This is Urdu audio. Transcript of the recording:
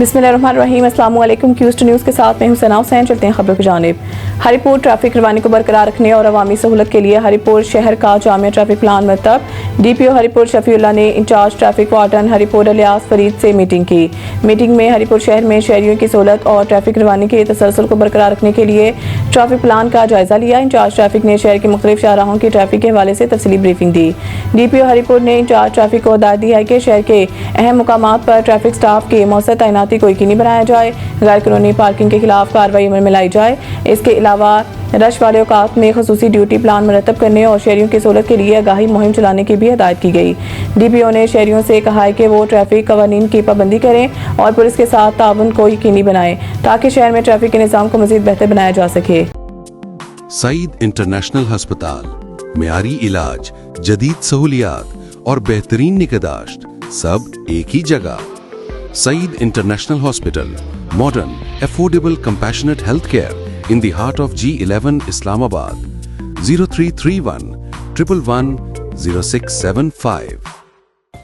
بسم اللہ الرحمن الرحیم۔ السلام علیکم۔ کویسٹ نیوز کے ساتھ میں ہوں ثنا حسین۔ چلتے ہیں خبروں کی جانب۔ ہری پور ٹریفک روانی کو برقرار رکھنے اور عوامی سہولت کے لیے ہری پور شہر کا جامع ٹریفک پلان مرتب۔ ڈی پی او ہری پور شفیع اللہ نے انچارج ٹریفک وارڈن ہری پور الیاس فرید سے میٹنگ کی۔ میٹنگ میں ہری پور شہر میں شہریوں کی سہولت اور ٹریفک روانی کے تسلسل کو برقرار رکھنے کے لیے ٹریفک پلان کا جائزہ لیا۔ انچارج ٹریفک نے شہر کے مختلف شاہراہوں کی ٹریفک کے حوالے سے تفصیلی بریفنگ دی۔ ڈی پی او ہری پور نے انچارج ٹریفک کو ہدایت دی ہے کہ شہر کے اہم مقامات پر ٹریفک سٹاف کی مؤثر تعیناتی کو یقینی بنایا جائے، غیر قانونی پارکنگ کے خلاف کارروائی عمل میں لائی جائے۔ اس کے علاوہ رش والے اوقات میں خصوصی ڈیوٹی پلان مرتب کرنے اور شہریوں کی سہولت کے لیے آگاہی مہم چلانے کی بھی ہدایت کی گئی۔ ڈی پی او نے شہریوں سے کہا ہے کہ وہ ٹریفک قوانین کی پابندی کریں اور پولیس کے ساتھ تعاون کو یقینی بنائیں تاکہ شہر میں ٹریفک کے نظام کو مزید بہتر بنایا جا سکے۔ سعید انٹرنیشنل ہسپتال، معیاری علاج، جدید سہولیات اور بہترین نگہداشت سب ایک ہی جگہ۔ Saeed international hospital, modern, affordable, compassionate health care in the heart of G11 Islamabad 0331 111 0675